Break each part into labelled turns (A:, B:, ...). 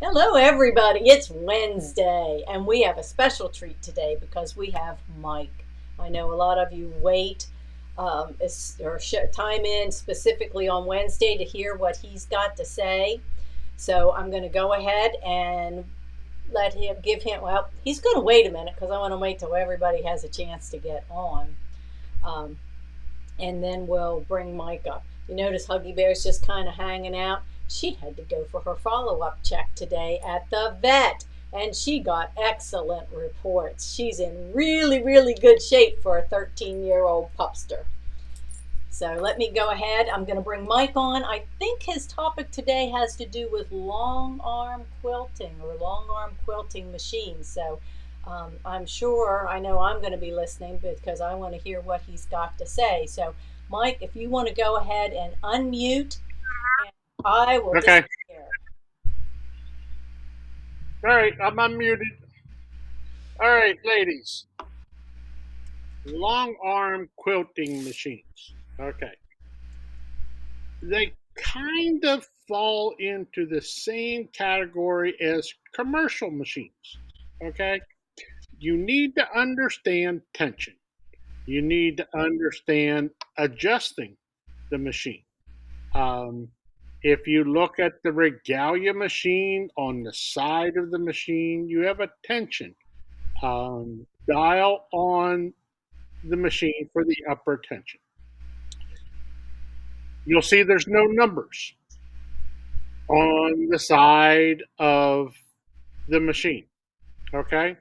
A: Hello, everybody. It's Wednesday, and we have a special treat today because we have Mike. I know a lot of you wait time in specifically on Wednesday to hear what he's got to say. So I'm going to go ahead and let him give him. Well, he's going to wait a minute because I want to wait till everybody has a chance to get on. Um, and then we'll bring Mike up. You notice Huggy Bear's just kind of hanging out. She had to go for her follow up check today at the vet, and she got excellent reports. She's in really, really good shape for a 13-year-old pupster. So let me go ahead. I'm going to bring Mike on. I think his topic today has to do with long arm quilting or long arm quilting machines. So I'm sure, I know I'm going to be listening because I want to hear what he's got to say. So, Mike, if you want to go ahead and unmute, and I will
B: Okay.
A: disappear.
B: All right. I'm unmuted. All right, ladies. Long arm quilting machines. Okay. They kind of fall into the same category as commercial machines. Okay. You need to understand tension. You need to understand adjusting the machine. Um, if you look at the regalia machine on the side of the machine, you have a tension dial on the machine for the upper tension. You'll see there's no numbers on the side of the machine, okay?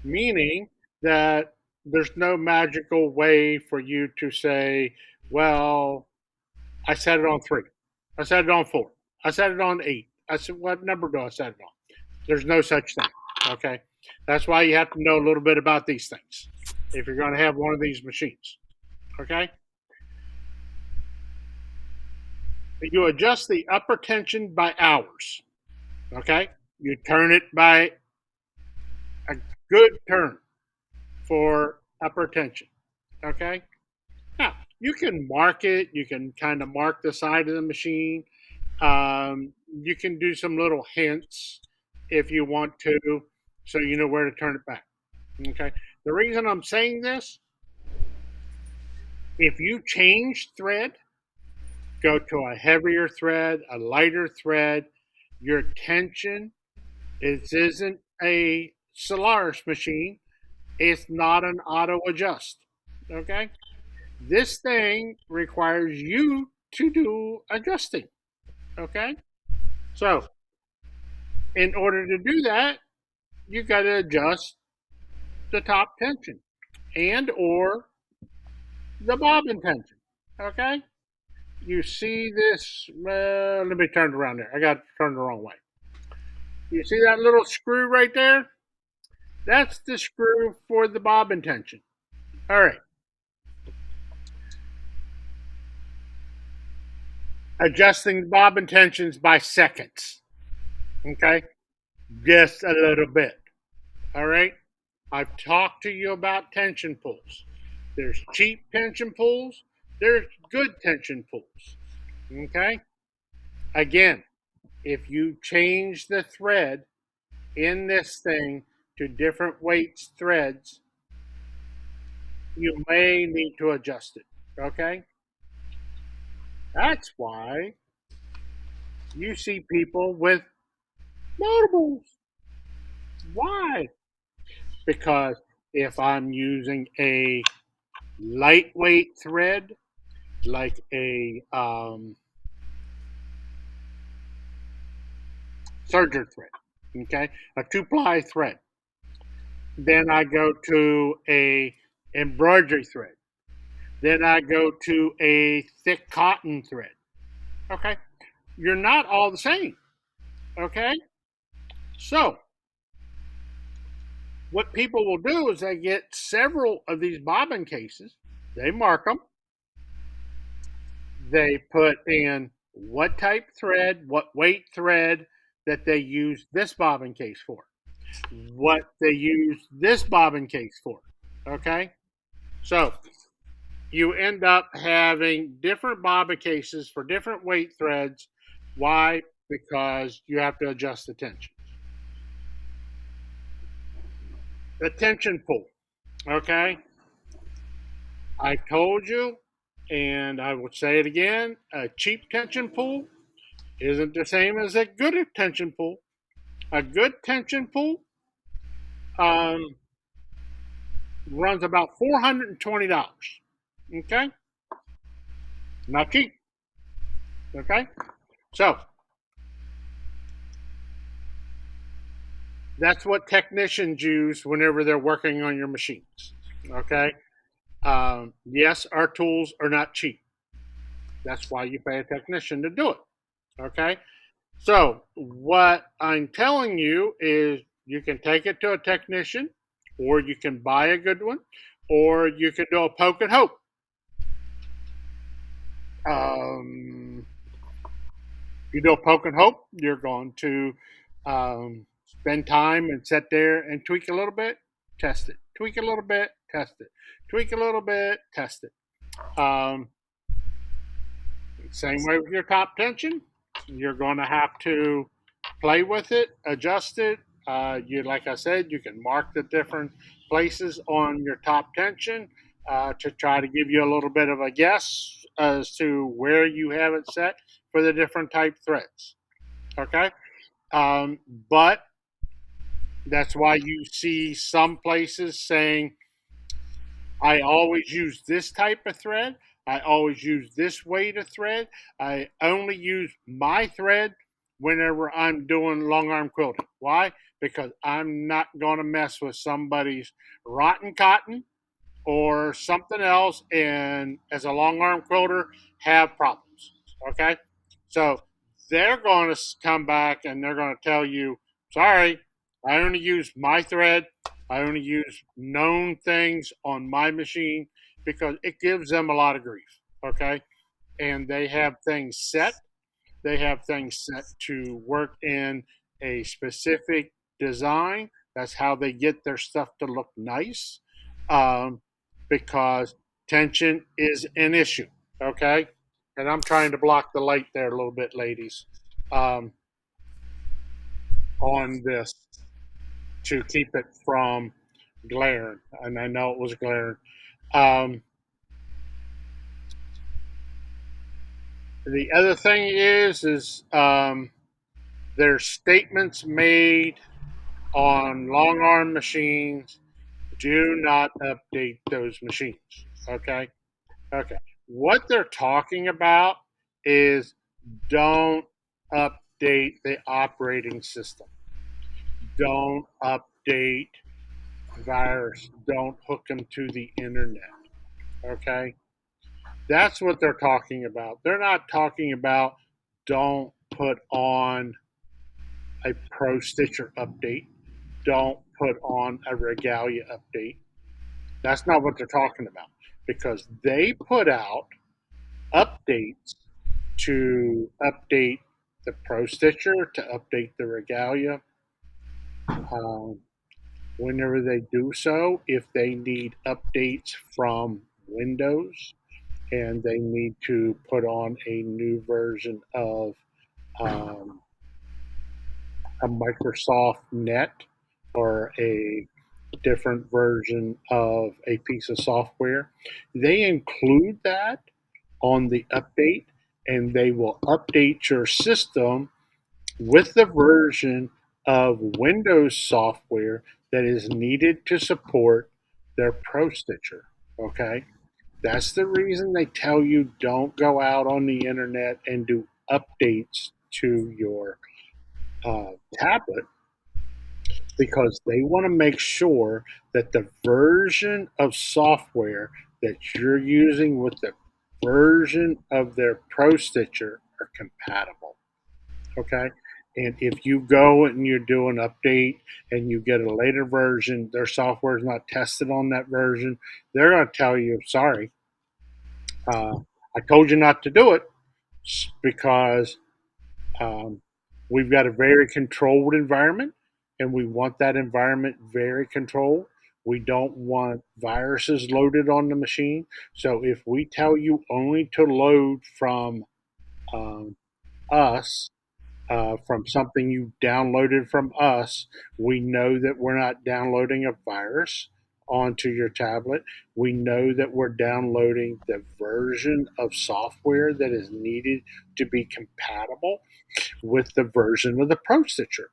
B: Meaning that there's no magical way for you to say, well, I set it on 3. I set it on 4. I set it on 8. I said, what number do I set it on? There's no such thing, okay? That's why you have to know a little bit about these things if you're going to have one of these machines, okay? You adjust the upper tension by hours. Okay, you turn it by a good turn for upper tension. Okay, now you can mark it. You can kind of mark the side of the machine. You can do some little hints if you want to, so you know where to turn it back. Okay, the reason I'm saying this, if you change thread, go to a heavier thread, a lighter thread, your tension. It isn't a Solaris machine. It's not an auto adjust. Okay? This thing requires you to do adjusting. Okay? So, in order to do that, you got to adjust the top tension and or the bobbin tension. Okay? You see this, let me turn it around there. I got to turn the wrong way. You see that little screw right there? That's the screw for the bobbin tension. All right. Adjusting bobbin tensions by seconds. Okay, just a little bit. All right. I've talked to you about tension pulls. There's cheap tension pulls. There's good tension pulls. Okay. Again, if you change the thread in this thing to different weights threads, you may need to adjust it. Okay. That's why you see people with multiples. Why? Because if I'm using a lightweight thread, like a serger thread, okay, a 2-ply thread, then I go to a embroidery thread, then I go to a thick cotton thread. Okay, you're not all the same. Okay, so what people will do is they get several of these bobbin cases, they mark them, they put in what type thread, what weight thread that they use this bobbin case for, what they use this bobbin case for. Okay? So you end up having different bobbin cases for different weight threads. Why? because you have to adjust the tension. The tension pull. Okay, I told you, and I will say it again: a cheap tension pull isn't the same as a good tension pull. A good tension pull um, runs about $420. Okay, not cheap. Okay, so that's what technicians use whenever they're working on your machines. Okay, yes, our tools are not cheap. That's why you pay a technician to do it. Okay, so what I'm telling you is you can take it to a technician, or you can buy a good one, or you can do a poke and hope. Um, you do a poke and hope, you're going to spend time and sit there and tweak a little bit, test it, tweak a little bit, test it, tweak a little bit, test it. Same way with your top tension. You're going to have to play with it, adjust it. Like I said, you can mark the different places on your top tension to try to give you a little bit of a guess as to where you have it set for the different type threads. Okay, um, but that's why you see some places saying I always use this type of thread. I always use this way to thread. I only use my thread whenever I'm doing long arm quilting. Why? Because I'm not going to mess with somebody's rotten cotton or something else, and as a long arm quilter, have problems. Okay, so they're going to come back and they're going to tell you, sorry, I only use my thread. I only use known things on my machine because it gives them a lot of grief. Okay, and they have things set, they have things set to work in a specific design. That's how they get their stuff to look nice, um, because tension is an issue. Okay, and I'm trying to block the light there a little bit, ladies, um, on this to keep it from glaring. And I know it was glaring. Um, the other thing is there's statements made on long arm machines. Do not update those machines. Okay. Okay. What they're talking about is don't update the operating system. Don't update virus. Don't hook them to the internet. Okay. That's what they're talking about. They're not talking about don't put on a Pro Stitcher update. Don't put on a Regalia update. That's not what they're talking about because they put out updates to update the Pro Stitcher, to update the Regalia. Um, Whenever they do so, if they need updates from Windows and they need to put on a new version of um, a Microsoft Net or a different version of a piece of software, they include that on the update and they will update your system with the version of Windows software that is needed to support their Pro Stitcher. Okay. That's the reason they tell you don't go out on the internet and do updates to your tablet because they want to make sure that the version of software that you're using with the version of their Pro Stitcher are compatible. Okay. And if you go and you do an update and you get a later version, their software is not tested on that version, they're going to tell you, sorry, I told you not to do it because um, we've got a very controlled environment and we want that environment very controlled. We don't want viruses loaded on the machine. So if we tell you only to load from um, us, from something you downloaded from us. We know that we're not downloading a virus onto your tablet. We know that we're downloading the version of software that is needed to be compatible with the version of the Pro Stitcher.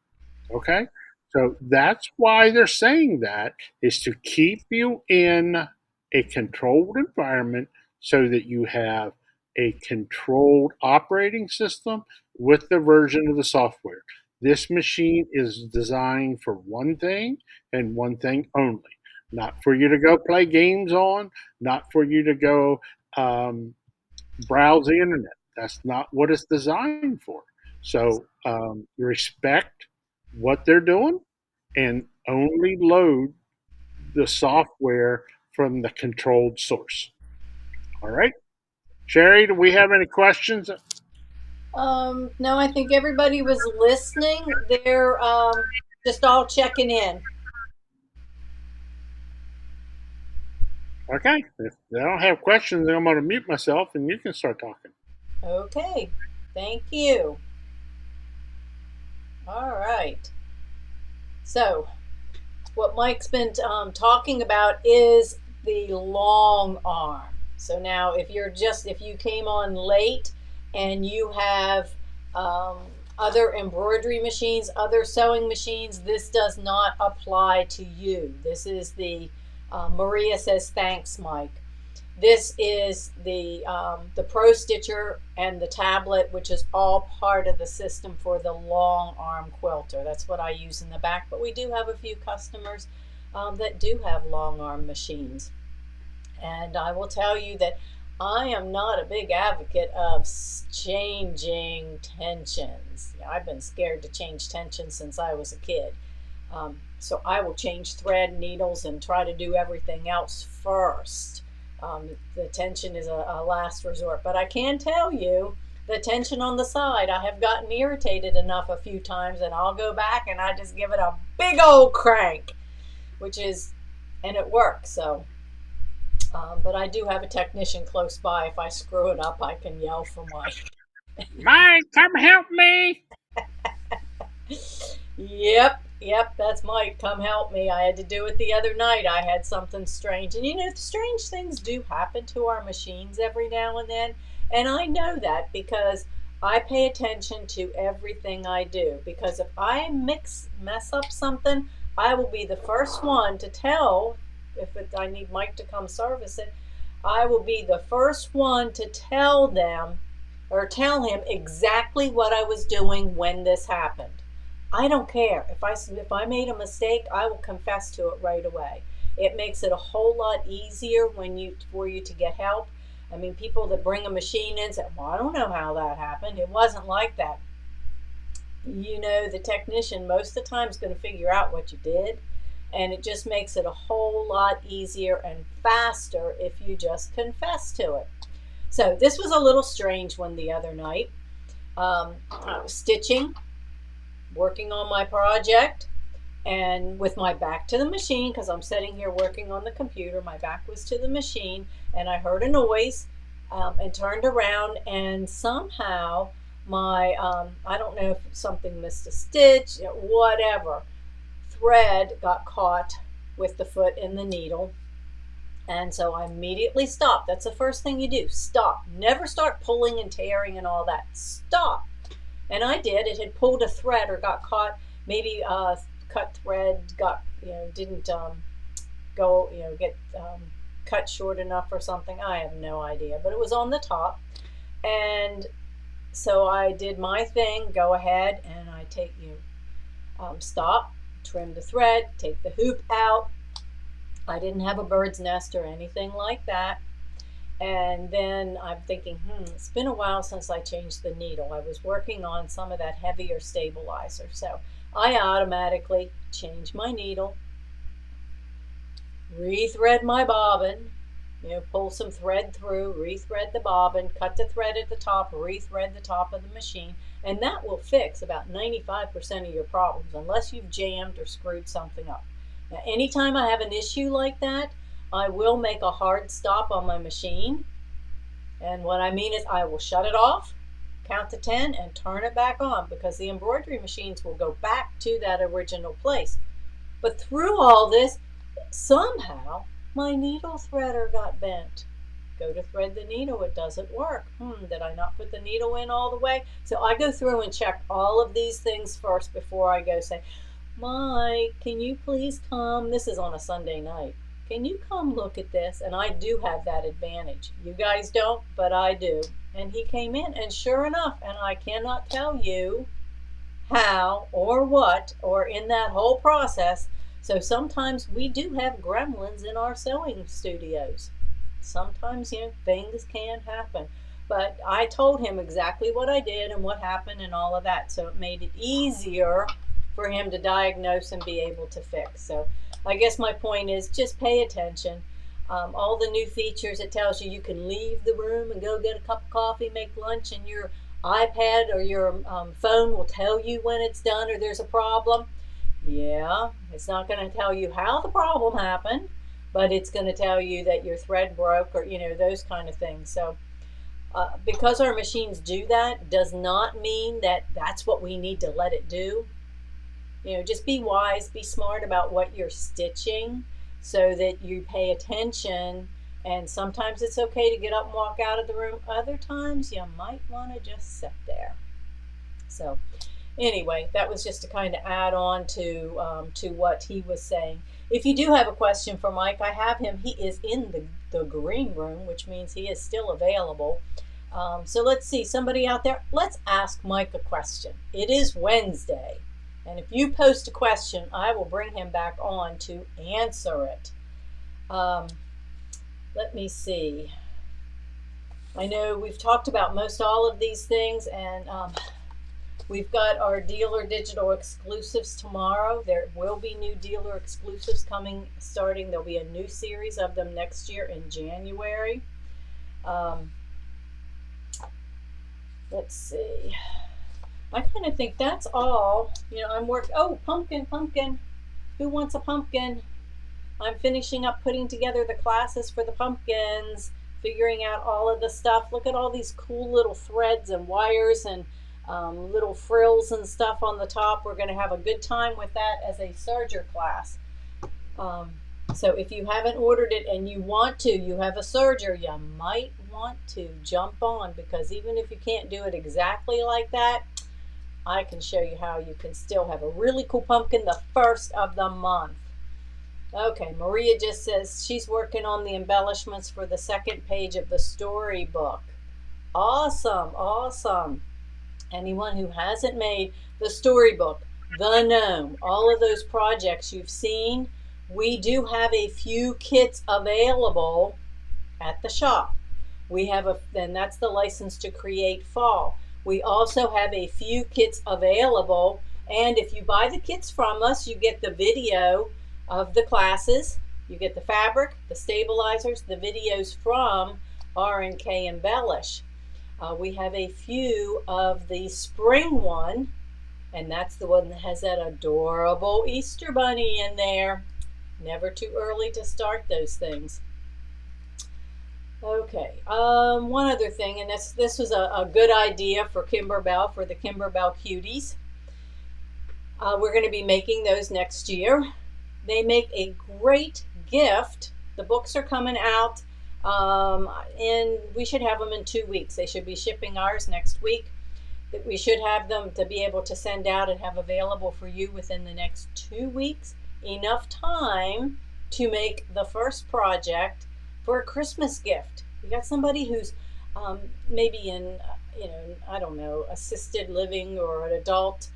B: Okay? So that's why they're saying that, is to keep you in a controlled environment so that you have a controlled operating system with the version of the software. This machine is designed for one thing and one thing only. Not for you to go play games on, not for you to go browse the internet. That's not what it's designed for. So respect what they're doing and only load the software from the controlled source. All right. Sherry, do we have any questions?
A: No, I think everybody was listening. They're just all checking in.
B: Okay. If they don't have questions, then I'm going to mute myself and you can start talking.
A: Okay, thank you. All right. So, what Mike's been talking about is the long arm. So now, if you came on late and you have um, other embroidery machines, other sewing machines, this does not apply to you. This is the Maria says thanks, Mike. This is the Pro Stitcher and the tablet, which is all part of the system for the long arm quilter. That's what I use in the back, but we do have a few customers that do have long arm machines. And I will tell you that I am not a big advocate of changing tensions. I've been scared to change tensions since I was a kid. So I will change thread, needles, and try to do everything else first. The tension is a last resort. But I can tell you the tension on the side, I have gotten irritated enough a few times, and I'll go back and I just give it a big old crank, and it works. So, but I do have a technician close by. If I screw it up, I can yell for Mike.
B: Mike, come help me.
A: Yep, that's Mike. Come help me. I had to do it the other night. I had something strange. And strange things do happen to our machines every now and then. And I know that because I pay attention to everything I do. Because if I mess up something, I will be the first one to tell. I need Mike to come service it, I will be the first one to tell them or tell him exactly what I was doing when this happened. I don't care. If I made a mistake, I will confess to it right away. It makes it a whole lot easier for you to get help. I mean, people that bring a machine in say, "Well, I don't know how that happened. It wasn't like that." The technician most of the time is going to figure out what you did, and it just makes it a whole lot easier and faster if you just confess to it. So this was a little strange one the other night. I was stitching, working on my project, and with my back to the machine, because I'm sitting here working on the computer, my back was to the machine, and I heard a noise and turned around, and somehow I don't know if something missed a stitch, whatever, thread got caught with the foot in the needle. And so I immediately stopped. That's the first thing you do. Stop. Never start pulling and tearing and all that. Stop. And I did. It had pulled a thread or got caught. Maybe cut thread didn't go, get cut short enough or something. I have no idea. But it was on the top. And so I did my thing. Go ahead and I stop, trim the thread, take the hoop out. I didn't have a bird's nest or anything like that. And then I'm thinking, it's been a while since I changed the needle. I was working on some of that heavier stabilizer. So I automatically changed my needle, rethread my bobbin, pull some thread through, rethread the bobbin, cut the thread at the top, rethread the top of the machine. And that will fix about 95% of your problems unless you've jammed or screwed something up. Now, anytime I have an issue like that, I will make a hard stop on my machine. And what I mean is I will shut it off, count to 10 and turn it back on, because the embroidery machines will go back to that original place. But through all this, somehow my needle threader got bent. Go to thread the needle, it doesn't work. Did I not put the needle in all the way? So I go through and check all of these things first before I go say, Mike, can you please come? This is on a Sunday night. Can you come look at this? And I do have that advantage. You guys don't, but I do. And he came in, and sure enough, and I cannot tell you how or what or in that whole process. So sometimes we do have gremlins in our sewing studios. Sometimes, things can happen. But I told him exactly what I did and what happened and all of that. So it made it easier for him to diagnose and be able to fix. So I guess my point is just pay attention. All the new features, it tells you you can leave the room and go get a cup of coffee, make lunch, and your iPad or your phone will tell you when it's done or there's a problem. Yeah, it's not going to tell you how the problem happened, but it's going to tell you that your thread broke or, those kind of things. So because our machines do that does not mean that that's what we need to let it do. Just be wise, be smart about what you're stitching so that you pay attention. And sometimes it's okay to get up and walk out of the room. Other times you might want to just sit there. So anyway, that was just to kind of add on to what he was saying. If you do have a question for Mike, I have him. He is in the green room, which means he is still available. So let's see, somebody out there, let's ask Mike a question. It is Wednesday. And if you post a question, I will bring him back on to answer it. Let me see. I know we've talked about most all of these things, and we've got our dealer digital exclusives tomorrow. There will be new dealer exclusives starting. There'll be a new series of them next year in January. Let's see. I kind of think that's all. Oh, pumpkin. Who wants a pumpkin? I'm finishing up putting together the classes for the pumpkins, figuring out all of the stuff. Look at all these cool little threads and wires and little frills and stuff on the top. We're going to have a good time with that as a serger class. So if you haven't ordered it and you want to, you have a serger, you might want to jump on, because even if you can't do it exactly like that, I can show you how you can still have a really cool pumpkin the first of the month. Okay, Maria just says she's working on the embellishments for the second page of the storybook. Awesome. Anyone who hasn't made the storybook, the gnome, all of those projects you've seen, we do have a few kits available at the shop. And that's the license to create fall. We also have a few kits available, and if you buy the kits from us, you get the video of the classes, you get the fabric, the stabilizers, the videos from R&K Embellish. We have a few of the spring one, and that's the one that has that adorable Easter bunny in there. Never too early to start those things. Okay, one other thing, and this was a good idea for Kimberbell, for the Kimberbell Cuties. We're going to be making those next year. They make a great gift. The books are coming out, and we should have them in 2 weeks. They should be shipping ours next week. We should have them to be able to send out and have available for you within the next 2 weeks. Enough time to make the first project for a Christmas gift. You got somebody who's maybe in, I don't know, assisted living or an adult,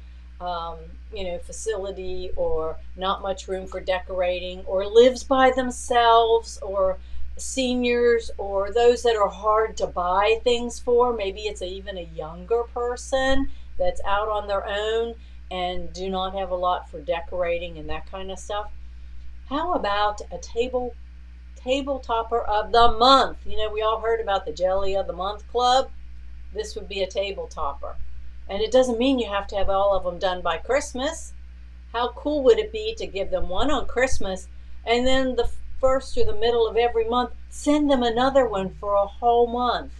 A: facility, or not much room for decorating, or lives by themselves, or seniors, or those that are hard to buy things for. Maybe it's even a younger person that's out on their own and do not have a lot for decorating and that kind of stuff. How about a table topper of the month? We all heard about the Jelly of the Month Club. This would be a table topper. And it doesn't mean you have to have all of them done by Christmas. How cool would it be to give them one on Christmas, and then the first or the middle of every month, send them another one for a whole month?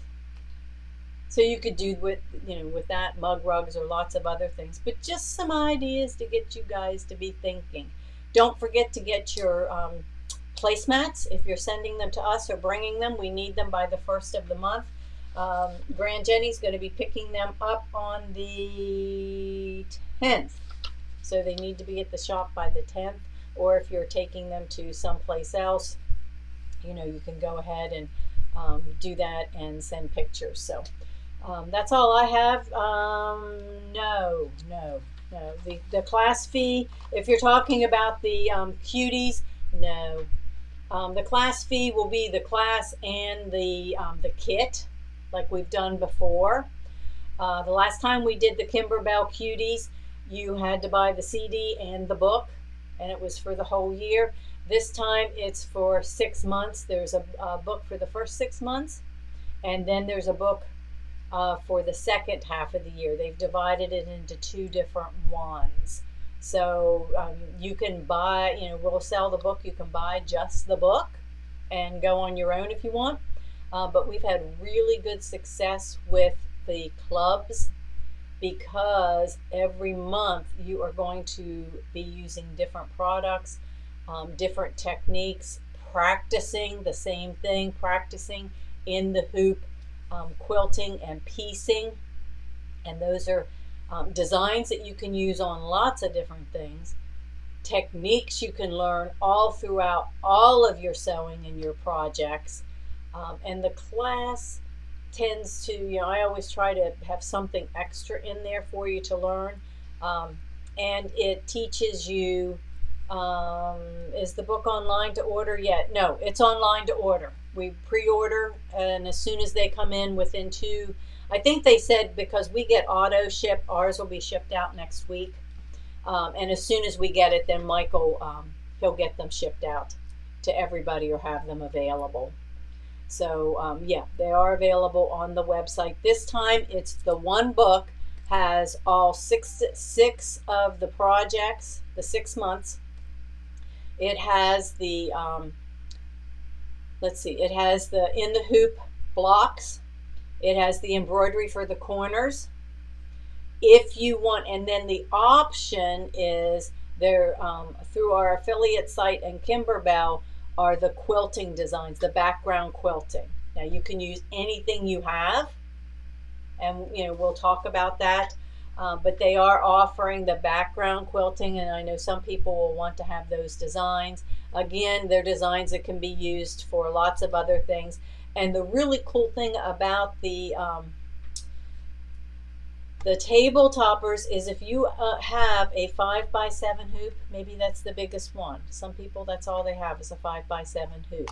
A: So you could do with, with that, mug rugs or lots of other things, but just some ideas to get you guys to be thinking. Don't forget to get your placemats. If you're sending them to us or bringing them, we need them by the first of the month. Grand Jenny's going to be picking them up on the 10th. So they need to be at the shop by the 10th. Or if you're taking them to someplace else, you can go ahead and do that and send pictures. So that's all I have. No. The class fee, if you're talking about the cuties, no. The class fee will be the class and the kit, like we've done before. The last time we did the Kimberbell Cuties, you had to buy the CD and the book, and it was for the whole year. This time it's for 6 months. There's a book for the first 6 months, and then there's a book for the second half of the year. They've divided it into two different ones. So you can buy, we'll sell the book. You can buy just the book and go on your own if you want. But we've had really good success with the clubs because every month you are going to be using different products, different techniques, practicing the same thing, practicing in the hoop, quilting and piecing. And those are designs that you can use on lots of different things, techniques you can learn all throughout all of your sewing and your projects. And the class tends to, I always try to have something extra in there for you to learn. And it teaches you, is the book online to order yet? No, it's online to order. We pre-order, and as soon as they come in within I think they said because we get auto ship, ours will be shipped out next week. And as soon as we get it, then Michael, he'll get them shipped out to everybody or have them available. So yeah, they are available on the website. This time it's the one book, has all six of the projects, the 6 months. It has the, let's see, it has the in the hoop blocks. It has the embroidery for the corners. If you want, and then the option is there, through our affiliate site and Kimberbell, are the quilting designs, the background quilting. Now you can use anything you have, and we'll talk about that. But they are offering the background quilting, and I know some people will want to have those designs. Again, they're designs that can be used for lots of other things. And the really cool thing about the table toppers is if you have a 5x7 hoop, maybe that's the biggest one. Some people, that's all they have is a 5x7 hoop.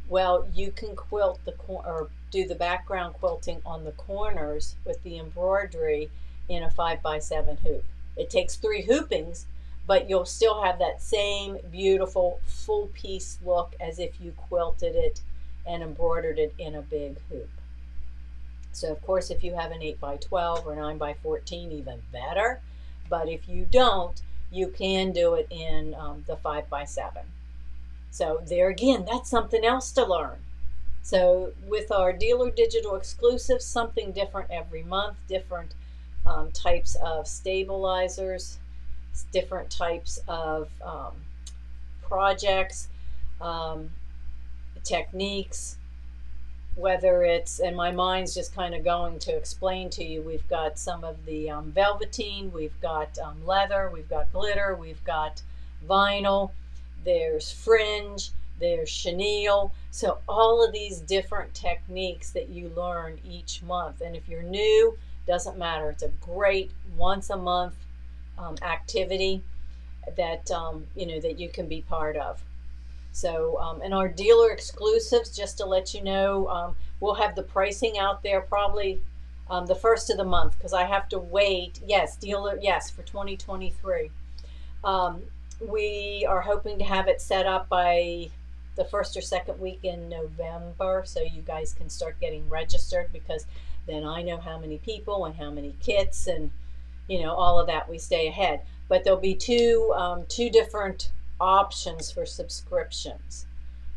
A: Well, you can quilt or do the background quilting on the corners with the embroidery in a 5x7 hoop. It takes 3 hoopings, but you'll still have that same beautiful full piece look as if you quilted it and embroidered it in a big hoop. So of course, if you have an 8x12 or 9x14, even better. But if you don't, you can do it in the 5x7. So there again, that's something else to learn. So with our dealer digital exclusives, something different every month, different types of stabilizers, different types of projects, techniques, whether it's, and my mind's just kind of going to explain to you, we've got some of the velveteen, we've got leather, we've got glitter, we've got vinyl, there's fringe, there's chenille. So all of these different techniques that you learn each month. And if you're new, doesn't matter. It's a great once a month activity that, that you can be part of. So, and our dealer exclusives, just to let you know, we'll have the pricing out there probably the first of the month because I have to wait. Yes, dealer, yes, for 2023. We are hoping to have it set up by the first or second week in November so you guys can start getting registered because then I know how many people and how many kits and, all of that. We stay ahead. But there'll be two different options for subscriptions.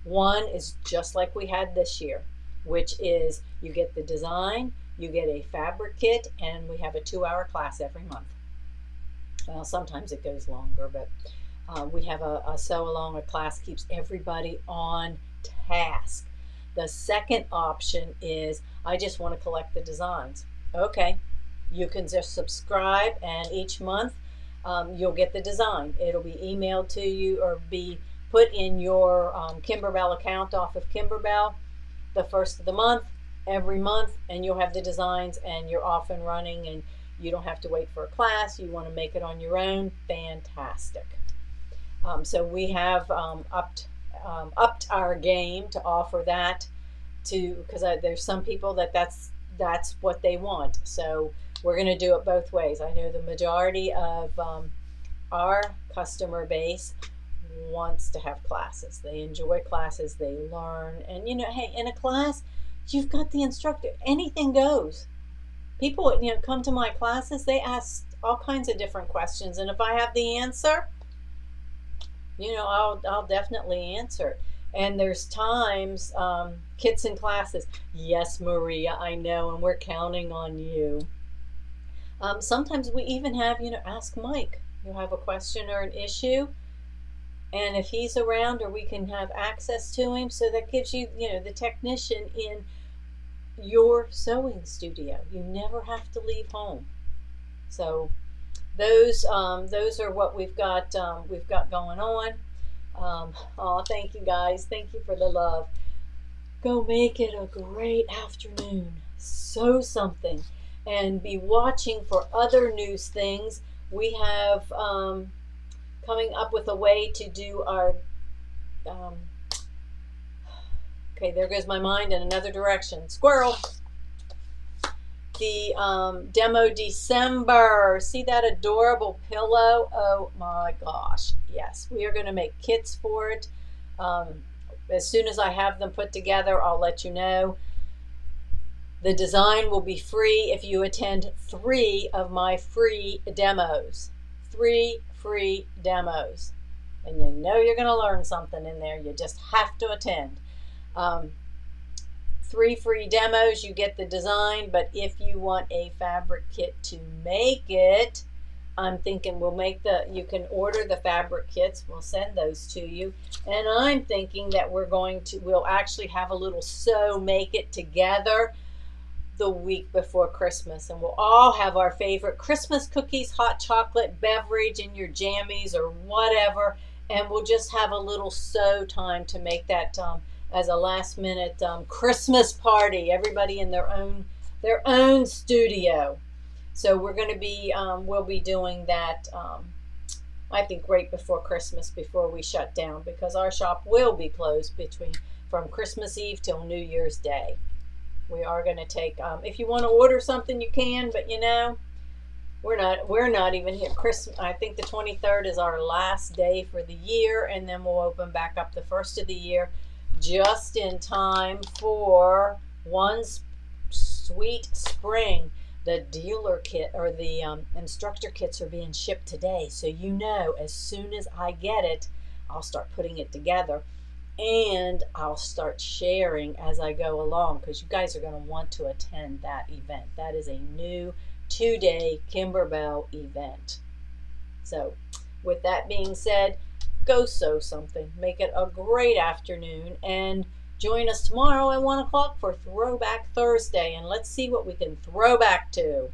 A: One is just like we had this year, which is you get the design, You get a fabric kit, and we have a 2-hour class every month. Well, sometimes it goes longer, but we have a sew along. A class keeps everybody on task. The second option is I just want to collect the designs. Okay, you can just subscribe, and each month you'll get the design. It'll be emailed to you or be put in your Kimberbell account off of Kimberbell the first of the month, every month, and you'll have the designs and you're off and running, and you don't have to wait for a class. You want to make it on your own, fantastic. So we have upped our game to offer that to, because there's some people that's what they want. So we're going to do it both ways. I know the majority of our customer base wants to have classes. They enjoy classes, they learn, and hey, in a class, you've got the instructor. Anything goes. People, come to my classes, they ask all kinds of different questions, and if I have the answer, I'll definitely answer it. And there's times, kits and classes. Yes, Maria, I know, and we're counting on you. Sometimes we even have, ask Mike. You have a question or an issue, and if he's around, or we can have access to him, so that gives you, the technician in your sewing studio. You never have to leave home. So those are what we've got going on. Oh, thank you guys. Thank you for the love. Go make it a great afternoon. Sew something, and be watching for other news things. We have coming up with a way to do our um, okay, there goes my mind in another direction. Squirrel. The demo December. See that adorable pillow? Oh my gosh. Yes, we are going to make kits for it. As soon as I have them put together, I'll let you know. The design will be free if you attend 3 of my free demos. 3 free demos. And you're going to learn something in there. You just have to attend. 3 free demos, you get the design, but if you want a fabric kit to make it, I'm thinking you can order the fabric kits, we'll send those to you, and I'm thinking that we'll actually have a little sew make it together the week before Christmas, and we'll all have our favorite Christmas cookies, hot chocolate, beverage, and your jammies or whatever, and we'll just have a little sew time to make that as a last minute Christmas party. Everybody in their own studio. So we're going to be we'll be doing that. I think right before Christmas, before we shut down, because our shop will be closed from Christmas Eve till New Year's Day. We are going to take. If you want to order something, you can, but we're not even here. Christmas. I think the 23rd is our last day for the year, and then we'll open back up the first of the year, just in time for one sweet spring. The dealer kit or the instructor kits are being shipped today, so as soon as I get it, I'll start putting it together, and I'll start sharing as I go along, because you guys are going to want to attend that event. That is a new 2-day Kimberbell event. So with that being said, go sew something, make it a great afternoon, and join us tomorrow at 1 o'clock for Throwback Thursday, and let's see what we can throw back to.